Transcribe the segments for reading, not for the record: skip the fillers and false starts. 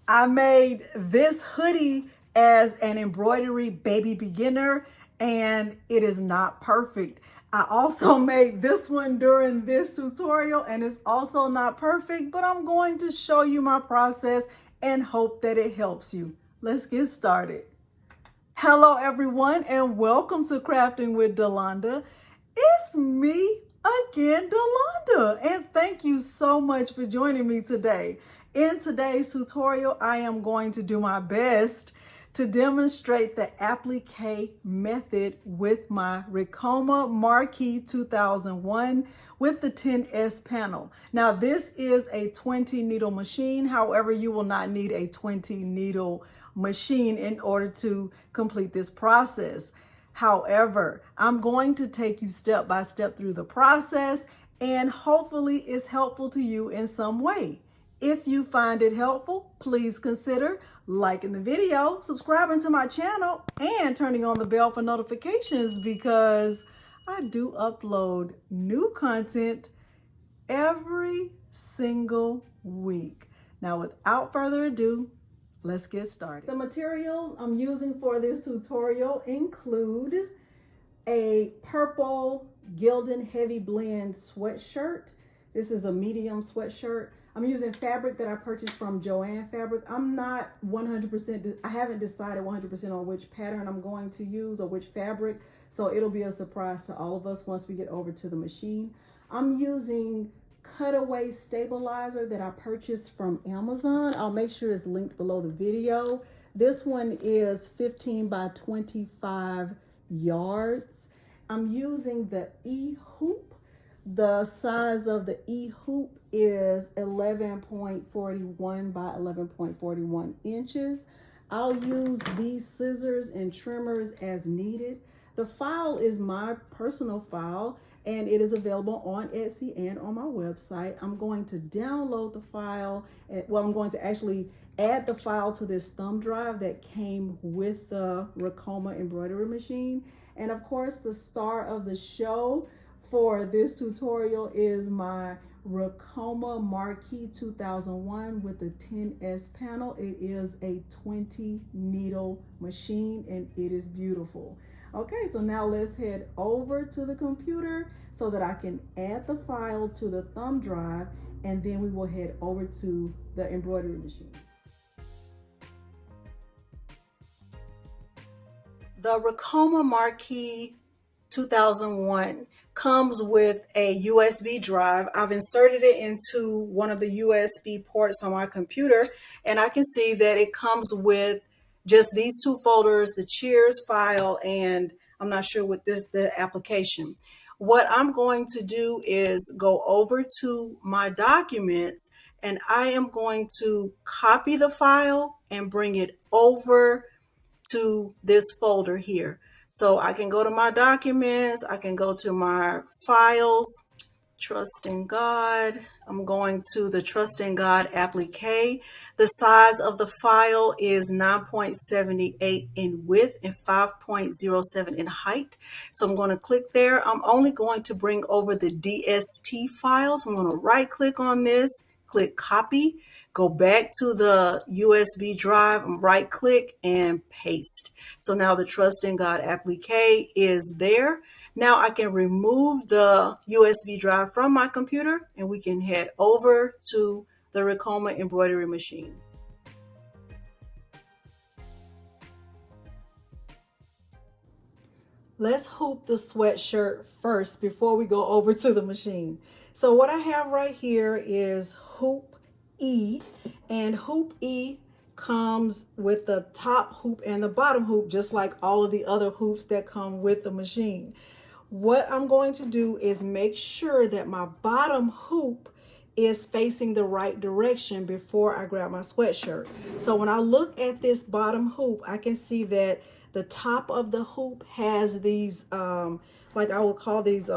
I made this hoodie as an embroidery baby beginner, and it is not perfect. I also made this one during this tutorial, and it's also not perfect, but I'm going to show you my process and hope that it helps you. Let's get started. Hello everyone, and welcome to Crafting with Delonda. It's me again, Delonda, and thank you so much for joining me today. In today's tutorial, I am going to do my best to demonstrate the applique method with my Ricoma Marquee 2001 with the 10S panel. Now this is a 20 needle machine. However, you will not need a 20 needle machine in order to complete this process. However, I'm going to take you step by step through the process, and hopefully it's helpful to you in some way. If you find it helpful, please consider liking the video, subscribing to my channel, and turning on the bell for notifications, because I do upload new content every single week. Now, without further ado, let's get started. The materials I'm using for this tutorial include a purple Gildan heavy blend sweatshirt. This is a medium sweatshirt. I'm using fabric that I purchased from Joanne fabric. I'm not 100%, I haven't decided 100% on which pattern I'm going to use or which fabric, so it'll be a surprise to all of us once we get over to the machine. I'm using cutaway stabilizer that I purchased from Amazon. I'll make sure it's linked below the video. This one is 15 by 25 yards. I'm using the E-hoop. The size of the E-hoop is 11.41 by 11.41 inches. I'll use these scissors and trimmers as needed. The file is my personal file, and it is available on Etsy and on my website. I'm going to download the file. Well, I'm going to actually add the file to this thumb drive that came with the Ricoma embroidery machine. And of course, the star of the show for this tutorial is my Ricoma Marquee 2001 with the 10S panel. It is a 20 needle machine, and it is beautiful. Okay, so now let's head over to the computer so that I can add the file to the thumb drive, and then we will head over to the embroidery machine. The Ricoma Marquee 2001 comes with a USB drive. I've inserted it into one of the USB ports on my computer, and I can see that it comes with just these two folders, the Cheers file, and I'm not sure what the application. What I'm going to do is go over to my documents, and I am going to copy the file and bring it over to this folder here. So I can go to my documents, I can go to my files, Trust in God. I'm going to the Trust in God applique. The size of the file is 9.78 in width and 5.07 in height. So I'm going to click there. I'm only going to bring over the DST file. So I'm going to right click on this, click copy, go back to the USB drive, right click and paste. So now the Trust in God applique is there. Now I can remove the USB drive from my computer, and we can head over to the Ricoma embroidery machine. Let's hoop the sweatshirt first before we go over to the machine. So what I have right here is hoop E, and hoop E comes with the top hoop and the bottom hoop, just like all of the other hoops that come with the machine. What I'm going to do is make sure that my bottom hoop is facing the right direction before I grab my sweatshirt. So when I look at this bottom hoop, I can see that the top of the hoop has these, like I would call these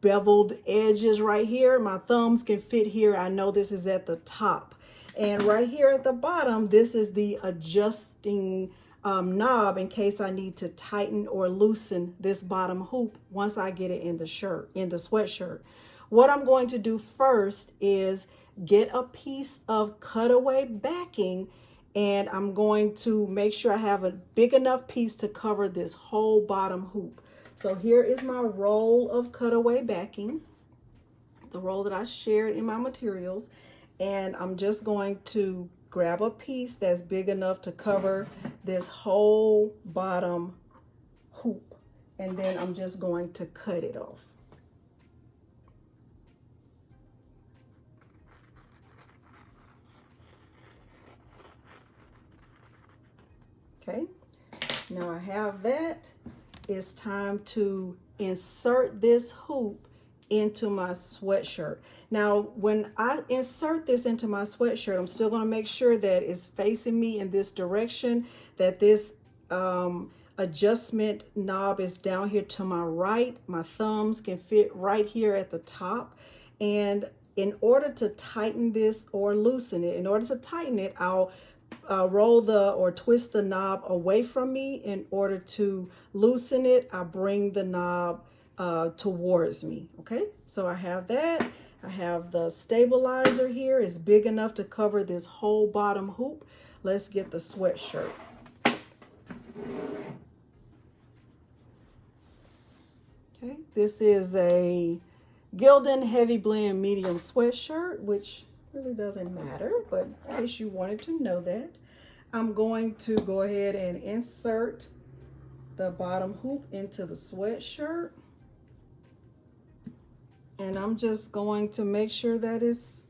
beveled edges right here. My thumbs can fit here. I know this is at the top. And right here at the bottom, this is the adjusting knob in case I need to tighten or loosen this bottom hoop once I get it in the sweatshirt. What I'm going to do first is get a piece of cutaway backing, and I'm going to make sure I have a big enough piece to cover this whole bottom hoop. So here is my roll of cutaway backing, the roll that I shared in my materials, and I'm just going to grab a piece that's big enough to cover this whole bottom hoop, and then I'm just going to cut it off. Okay, now I have that. It's time to insert this hoop into my sweatshirt. Now, when I insert this into my sweatshirt, I'm still going to make sure that it's facing me in this direction, that this adjustment knob is down here to my right. My thumbs can fit right here at the top. And in order to tighten this or loosen it, in order to tighten it, I'll roll or twist the knob away from me. In order to loosen it, I bring the knob towards me. Okay, so I have that. I have the stabilizer here. It's big enough to cover this whole bottom hoop. Let's get the sweatshirt. Okay, this is a Gildan Heavy Blend Medium sweatshirt, which really doesn't matter, but in case you wanted to know that, I'm going to go ahead and insert the bottom hoop into the sweatshirt. And I'm just going to make sure that it's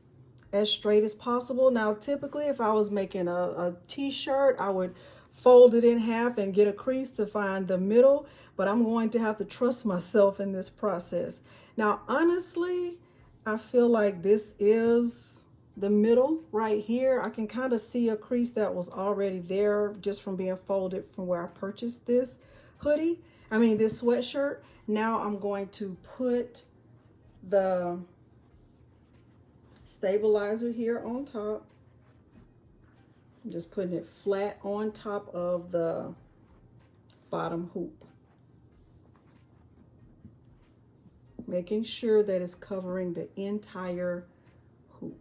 as straight as possible. Now, typically, if I was making a t-shirt, I would fold it in half and get a crease to find the middle, but I'm going to have to trust myself in this process. Now, honestly, I feel like this is the middle right here. I can kind of see a crease that was already there just from being folded from where I purchased this this sweatshirt. Now I'm going to put the stabilizer here on top. I'm just putting it flat on top of the bottom hoop, making sure that it's covering the entire hoop.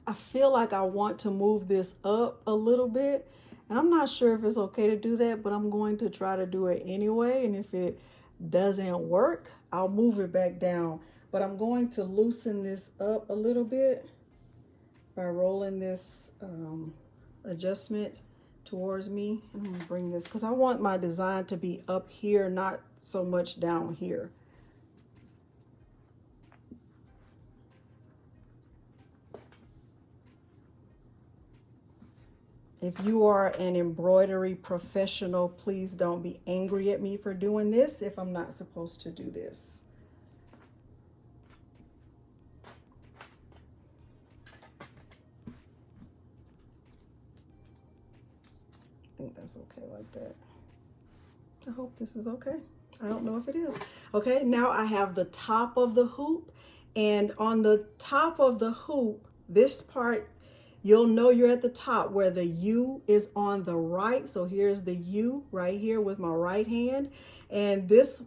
I feel like I want to move this up a little bit, and I'm not sure if it's okay to do that, but I'm going to try to do it anyway. And if it doesn't work, I'll move it back down. But I'm going to loosen this up a little bit by rolling this adjustment towards me. I'm going to bring this because I want my design to be up here, not so much down here. If you are an embroidery professional, please don't be angry at me for doing this if I'm not supposed to do this. I think that's okay like that. I hope this is okay. I don't know if it is. Okay, now I have the top of the hoop, and on the top of the hoop, this part, you'll know you're at the top where the U is on the right. So here's the U right here with my right hand. And this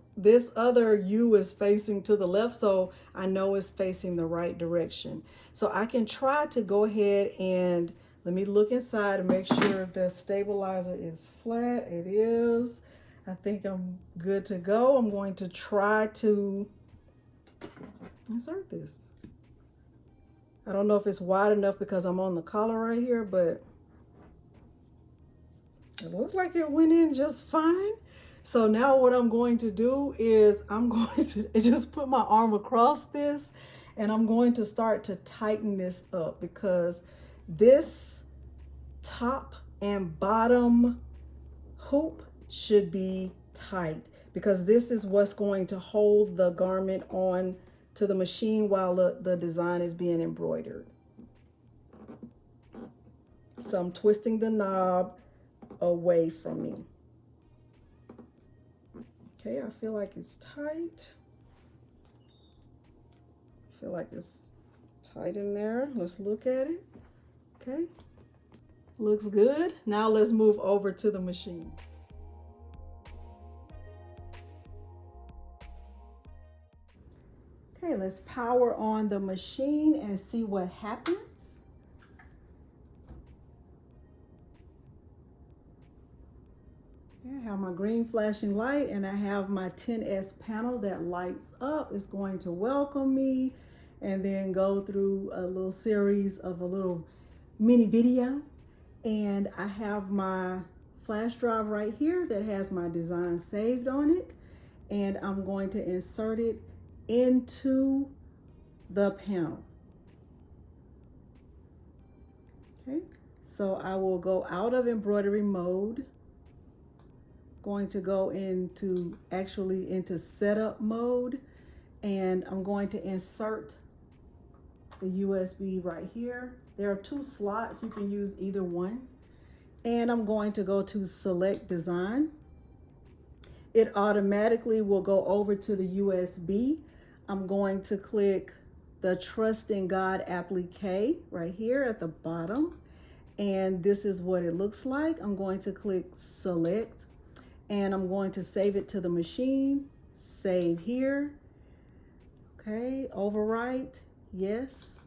other U is facing to the left, so I know it's facing the right direction. So I can try to go ahead and let me look inside and make sure the stabilizer is flat. It is. I think I'm good to go. I'm going to try to insert this. I don't know if it's wide enough because I'm on the collar right here, but it looks like it went in just fine. So now what I'm going to do is I'm going to just put my arm across this, and I'm going to start to tighten this up because this top and bottom hoop should be tight, because this is what's going to hold the garment on to the machine while the design is being embroidered. So I'm twisting the knob away from me. Okay, I feel like it's tight. I feel like it's tight in there. Let's look at it. Okay, looks good. Now let's move over to the machine. Okay, let's power on the machine and see what happens. Okay, I have my green flashing light and I have my 10S panel that lights up. It's going to welcome me and then go through a little series of a little mini video. And I have my flash drive right here that has my design saved on it. And I'm going to insert it into the panel. Okay, so I will go out of embroidery mode, going to go into setup mode, and I'm going to insert the USB right here. There are 2 slots, you can use either one. And I'm going to go to select design. It automatically will go over to the USB. I'm going to click the Trust in God applique right here at the bottom. And this is what it looks like. I'm going to click select and I'm going to save it to the machine. Save here. Okay, overwrite, yes.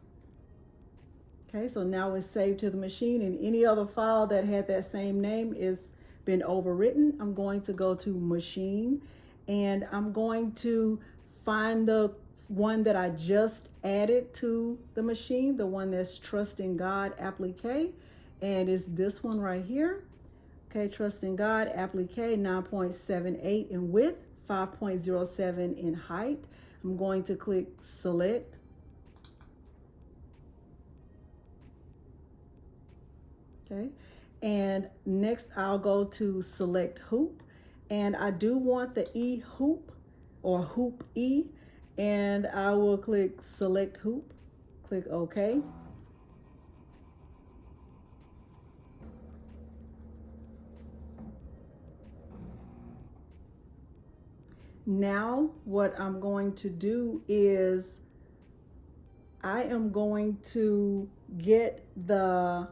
Okay, so now it's saved to the machine, and any other file that had that same name is been overwritten. I'm going to go to machine and I'm going to find the one that I just added to the machine, the one that's Trust in God applique, and it's this one right here. Okay, Trust in God applique, 9.78 in width, 5.07 in height. I'm going to click select. Okay, and next I'll go to select hoop, and I do want the E hoop or hoop E, and I will click select hoop, click OK. Now what I'm going to do is I am going to get the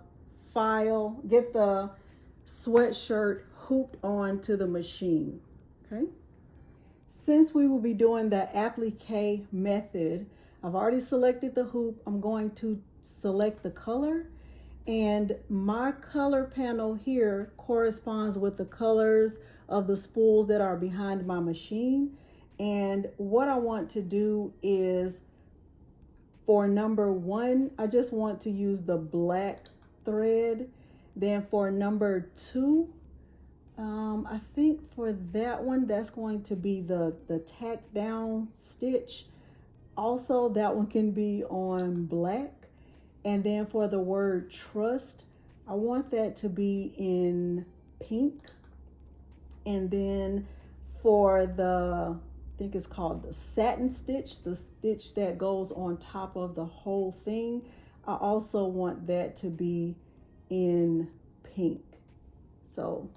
sweatshirt hooped onto the machine, okay? Since we will be doing the applique method, I've already selected the hoop. I'm going to select the color, and my color panel here corresponds with the colors of the spools that are behind my machine. And what I want to do is, for number 1, I just want to use the black thread. Then for number 2, I think for that one, that's going to be the tack down stitch. Also, that one can be on black. And then for the word trust, I want that to be in pink. And then for the, I think it's called the satin stitch, the stitch that goes on top of the whole thing, I also want that to be in pink. So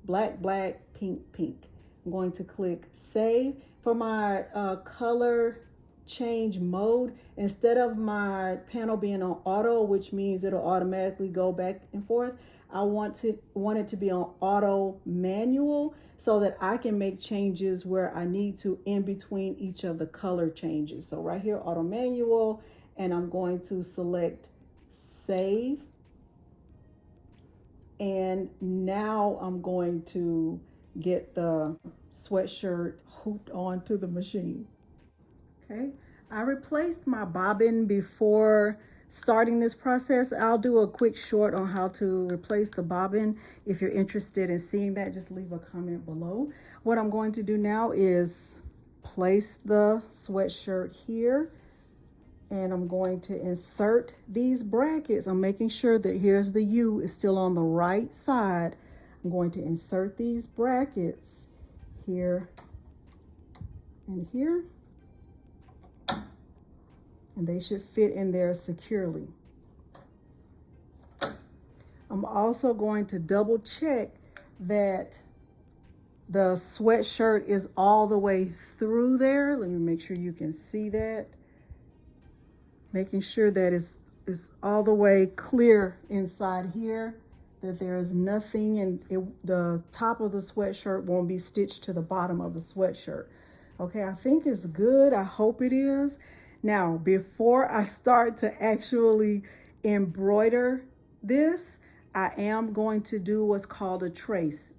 black, black, pink, pink. I'm going to click save. For my color change mode, instead of my panel being on auto, which means it'll automatically go back and forth, I want it to be on auto manual so that I can make changes where I need to in between each of the color changes. So right here, auto manual, and I'm going to select save. And now I'm going to get the sweatshirt hooped onto the machine. Okay, I replaced my bobbin before starting this process. I'll do a quick short on how to replace the bobbin. If you're interested in seeing that, just leave a comment below. What I'm going to do now is place the sweatshirt here, and I'm going to insert these brackets. I'm making sure that here's the U is still on the right side. I'm going to insert these brackets here and here, and they should fit in there securely. I'm also going to double check that the sweatshirt is all the way through there. Let me make sure you can see that. Making sure that it's all the way clear inside here, that there is nothing, and the top of the sweatshirt won't be stitched to the bottom of the sweatshirt. Okay, I think it's good. I hope it is. Now, before I start to actually embroider this, I am going to do what's called a trace.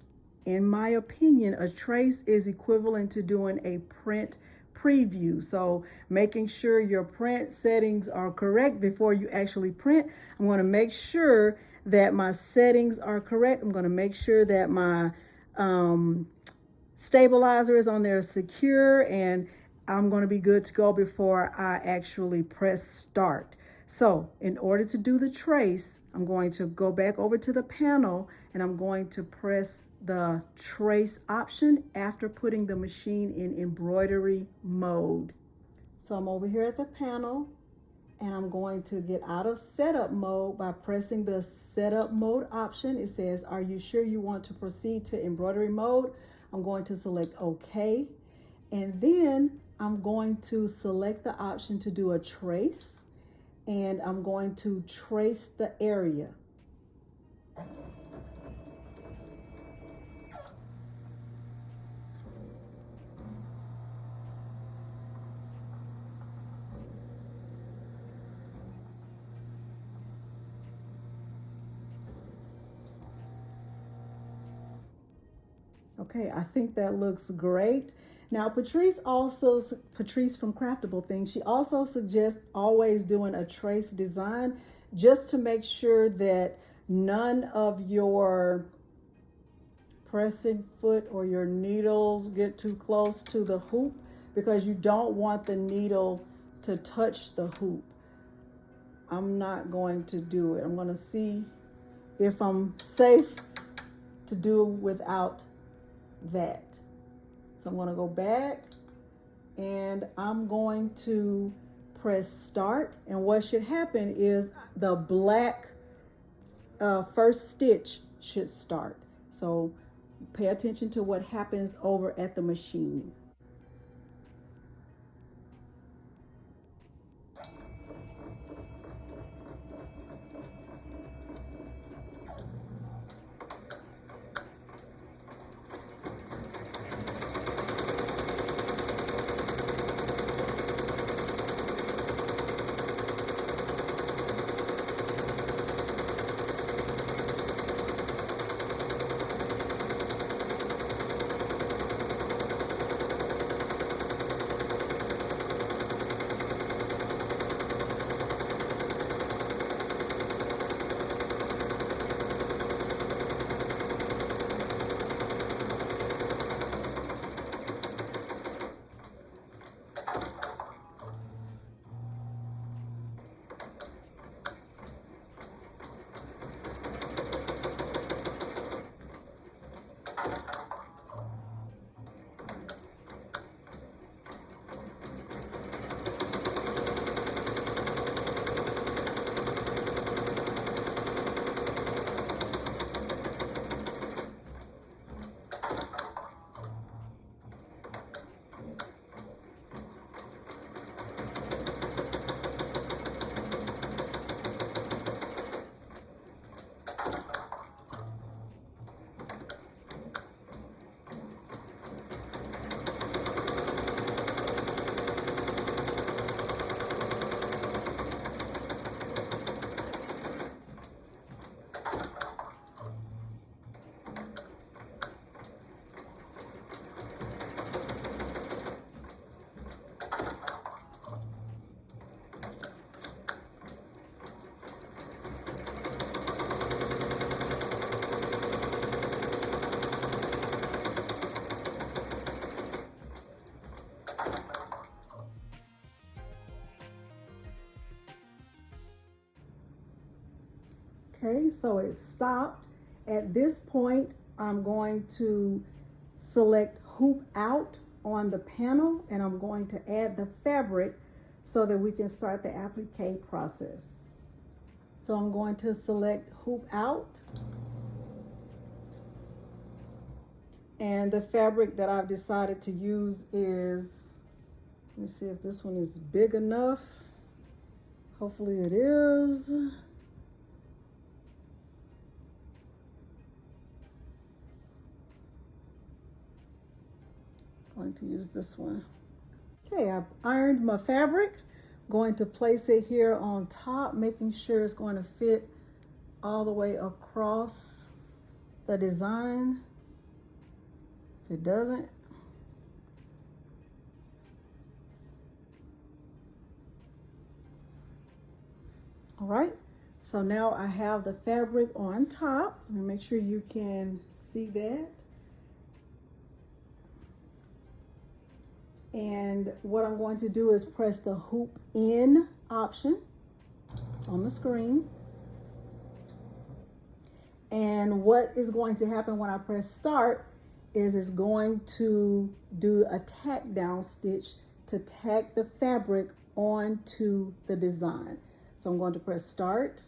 In my opinion, a trace is equivalent to doing a print preview. So making sure your print settings are correct before you actually print. I'm going to make sure that my settings are correct. I'm going to make sure that my stabilizer is on there secure, and I'm going to be good to go before I actually press start. So in order to do the trace, I'm going to go back over to the panel and I'm going to press the trace option after putting the machine in embroidery mode. So I'm over here at the panel and I'm going to get out of setup mode by pressing the setup mode option. It says, are you sure you want to proceed to embroidery mode? I'm going to select OK. And then I'm going to select the option to do a trace. And I'm going to trace the area. Okay, I think that looks great. Now, Patrice from Craftable Things, she also suggests always doing a trace design just to make sure that none of your pressing foot or your needles get too close to the hoop, because you don't want the needle to touch the hoop. I'm not going to do it. I'm going to see if I'm safe to do without that. So I'm going to go back and I'm going to press start, and what should happen is the black first stitch should start. So pay attention to what happens over at the machine. Okay, so it stopped. At this point, I'm going to select hoop out on the panel, and I'm going to add the fabric so that we can start the applique process. So I'm going to select hoop out, and the fabric that I've decided to use is, let me see if this one is big enough. Hopefully it is. Going to use this one. Okay, I've ironed my fabric. Going to place it here on top, making sure it's going to fit all the way across the design. If it doesn't, all right. So now I have the fabric on top. Let me make sure you can see that. And what I'm going to do is press the hoop in option on the screen. And what is going to happen when I press start is it's going to do a tack down stitch to tack the fabric onto the design. So I'm going to press start.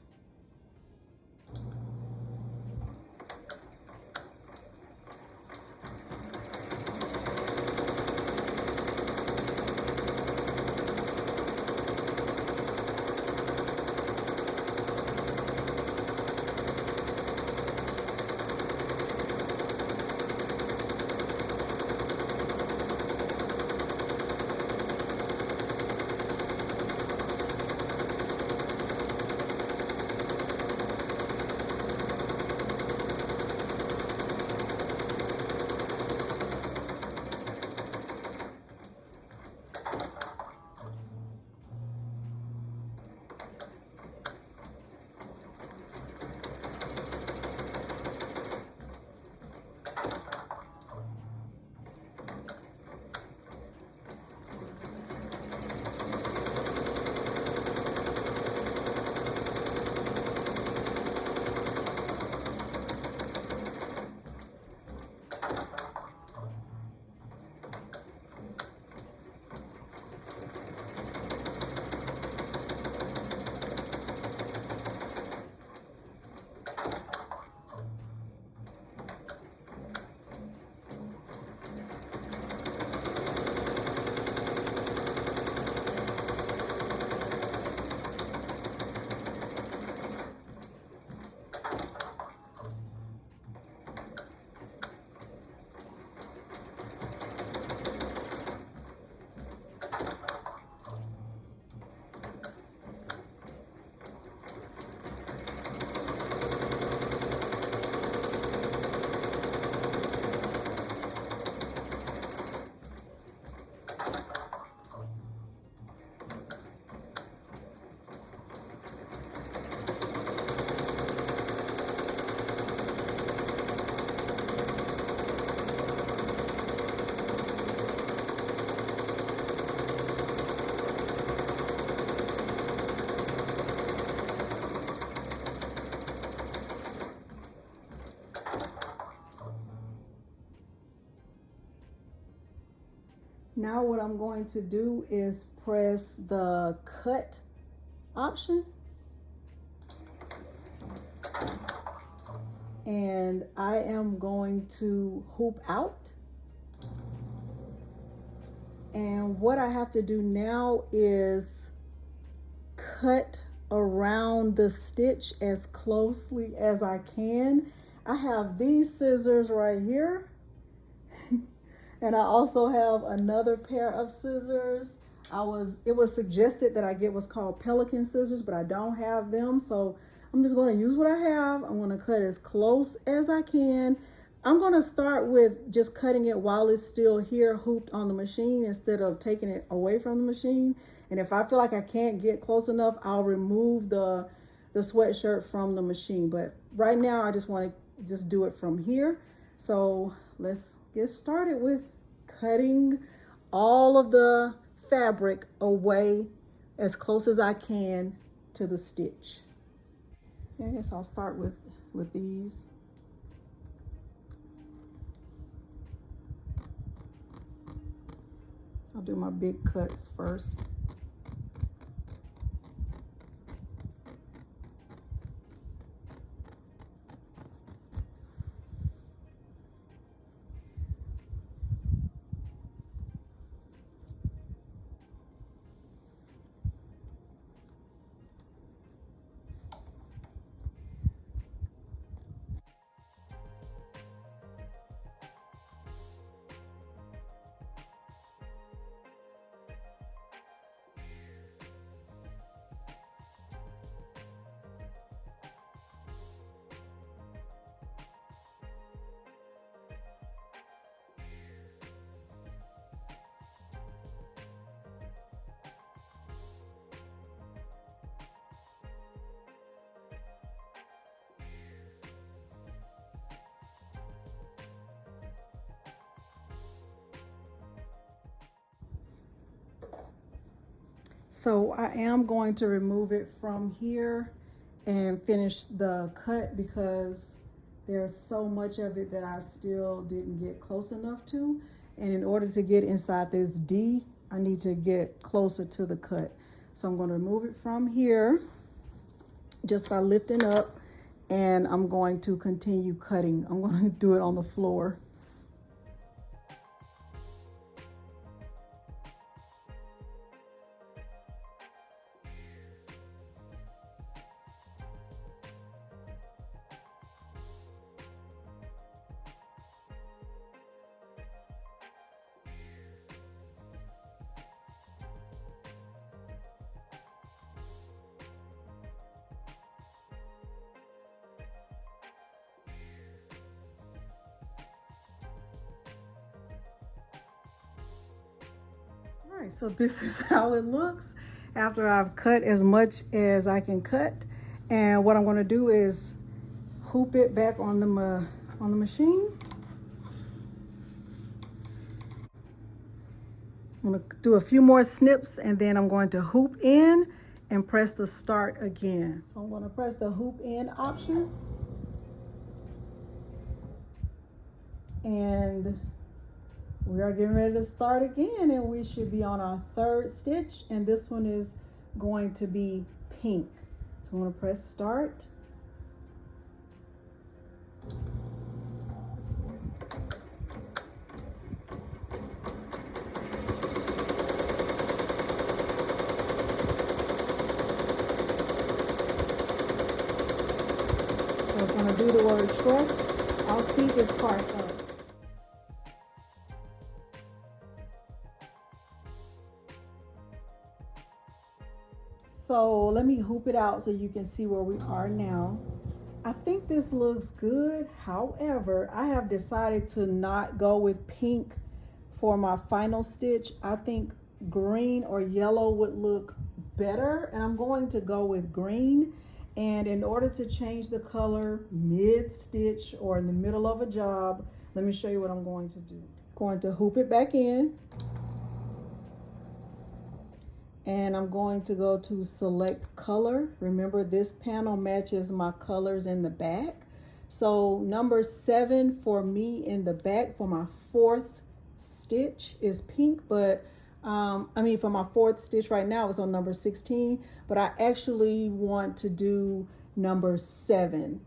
Now what I'm going to do is press the cut option. And I am going to hoop out. And what I have to do now is cut around the stitch as closely as I can. I have these scissors right here. And I also have another pair of scissors. It was suggested that I get what's called pelican scissors, but I don't have them. So I'm just going to use what I have. I'm going to cut as close as I can. I'm going to start with just cutting it while it's still here hooped on the machine instead of taking it away from the machine. And if I feel like I can't get close enough, I'll remove the sweatshirt from the machine. But right now I just want to just do it from here. So let's get started with cutting all of the fabric away as close as I can to the stitch. I guess I'll start with these. I'll do my big cuts first. So I am going to remove it from here and finish the cut because there's so much of it that I still didn't get close enough to. And in order to get inside this D, I need to get closer to the cut. So I'm going to remove it from here just by lifting up, and I'm going to continue cutting. I'm going to do it on the floor. All right, so this is how it looks after I've cut as much as I can cut. And what I'm going to do is hoop it back on the machine. I'm going to do a few more snips, and then I'm going to hoop in and press the start again. So I'm going to press the hoop in option. And we are getting ready to start again, and we should be on our third stitch, and this one is going to be pink. So I'm going to press start. So it's going to do the word trust. I'll speak as part of. So let me hoop it out so you can see where we are now. I think this looks good. However, I have decided to not go with pink for my final stitch. I think green or yellow would look better, and I'm going to go with green. And in order to change the color mid-stitch or in the middle of a job, let me show you what I'm going to do. Going to hoop it back in. And I'm going to go to select color. Remember, this panel matches my colors in the back. So number 7 for me in the back for my 4th stitch is pink, but for my 4th stitch right now it's on number 16, but I actually want to do number 7.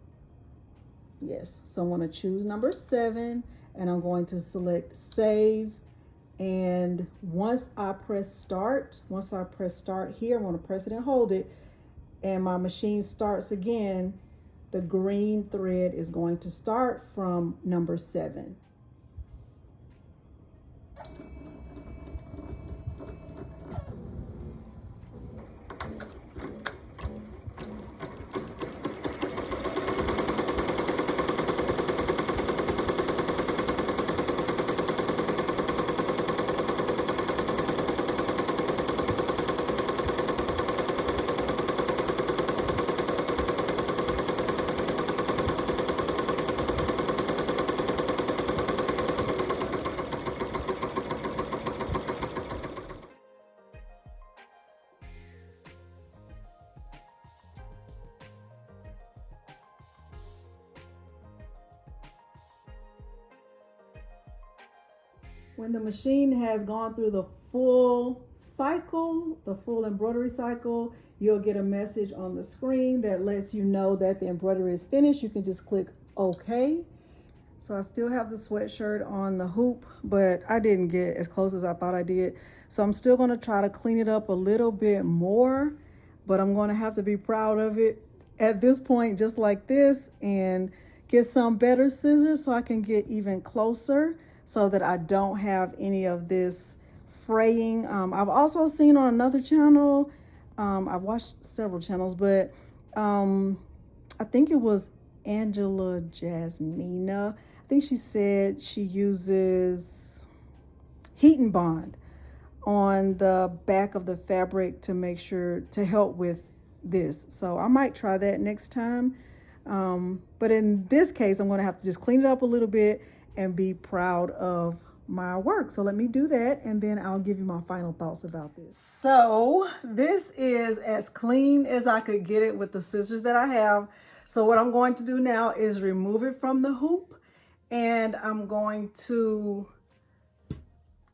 Yes, so I'm going to choose number 7, and I'm going to select save. And once I press start here, I'm going to press it and hold it, and my machine starts again, the green thread is going to start from number 7. When the machine has gone through the full cycle, the full embroidery cycle, you'll get a message on the screen that lets you know that the embroidery is finished. You can just click OK. So I still have the sweatshirt on the hoop, but I didn't get as close as I thought I did. So I'm still going to try to clean it up a little bit more, but I'm going to have to be proud of it at this point, just like this, and get some better scissors so I can get even closer, so that I don't have any of this fraying. I've also seen on another channel, I've watched several channels, but I think it was Angela Jasmina. I think she said she uses heat and bond on the back of the fabric to make sure to help with this. So I might try that next time. But in this case, I'm going to have to just clean it up a little bit and be proud of my work. So let me do that, and then I'll give you my final thoughts about this. So this is as clean as I could get it with the scissors that I have. So what I'm going to do now is remove it from the hoop, and I'm going to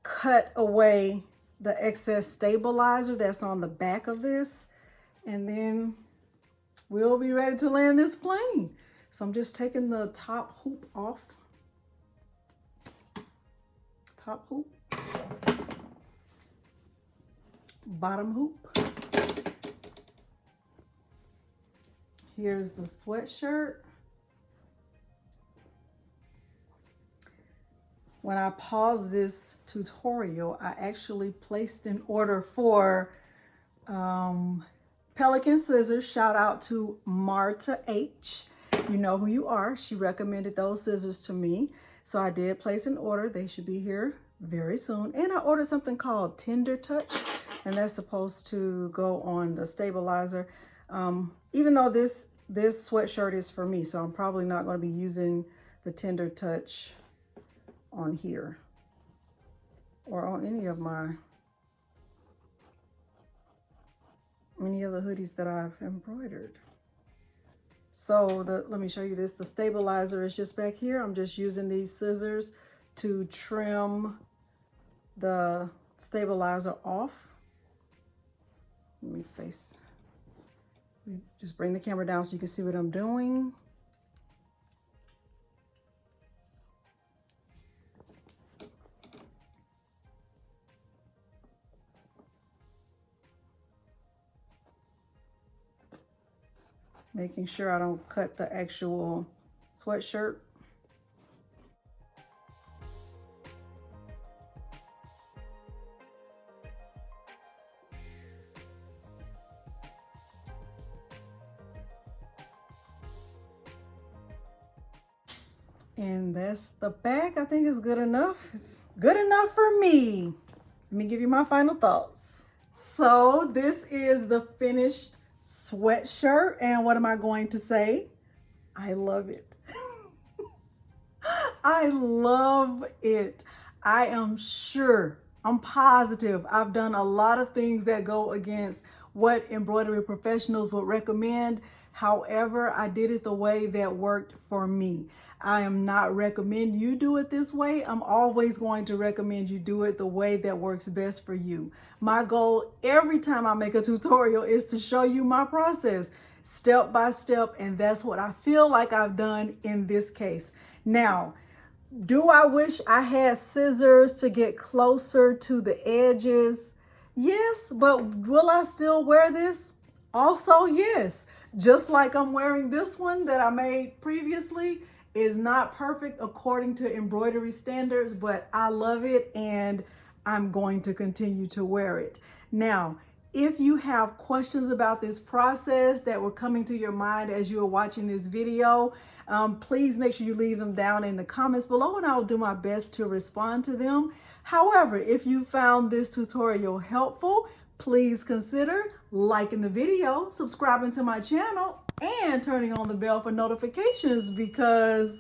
cut away the excess stabilizer that's on the back of this, and then we'll be ready to land this plane. So I'm just taking the top hoop off. Top hoop, bottom hoop. Here's the sweatshirt. When I paused this tutorial, I actually placed an order for Pelican scissors. Shout out to Marta H. You know who you are. She recommended those scissors to me. So I did place an order. They should be here very soon. And I ordered something called Tender Touch, and that's supposed to go on the stabilizer. Even though this sweatshirt is for me, so I'm probably not going to be using the Tender Touch on here or on any of the hoodies that I've embroidered. So let me show you this. The stabilizer is just back here. I'm just using these scissors to trim the stabilizer off. Let me just bring the camera down so you can see what I'm doing. Making sure I don't cut the actual sweatshirt. And that's the back. I think it's good enough. It's good enough for me. Let me give you my final thoughts. So this is the finished sweatshirt, and what am I going to say? I love it. I love it. I am sure, I'm positive I've done a lot of things that go against what embroidery professionals would recommend. However, I did it the way that worked for me. I am not recommending you do it this way. I'm always going to recommend you do it the way that works best for you. My goal every time I make a tutorial is to show you my process step by step, and that's what I feel like I've done in this case. Now, do I wish I had scissors to get closer to the edges? Yes, but will I still wear this? Also, yes. Just like I'm wearing this one that I made previously. Is not perfect according to embroidery standards, but I love it and I'm going to continue to wear it. Now, if you have questions about this process that were coming to your mind as you were watching this video, please make sure you leave them down in the comments below, and I'll do my best to respond to them. However, if you found this tutorial helpful, please consider liking the video, subscribing to my channel, and turning on the bell for notifications, because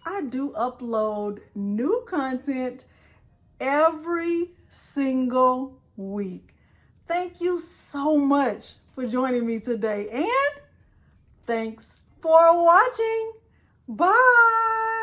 I do upload new content every single week. Thank you so much for joining me today, and thanks for watching. Bye.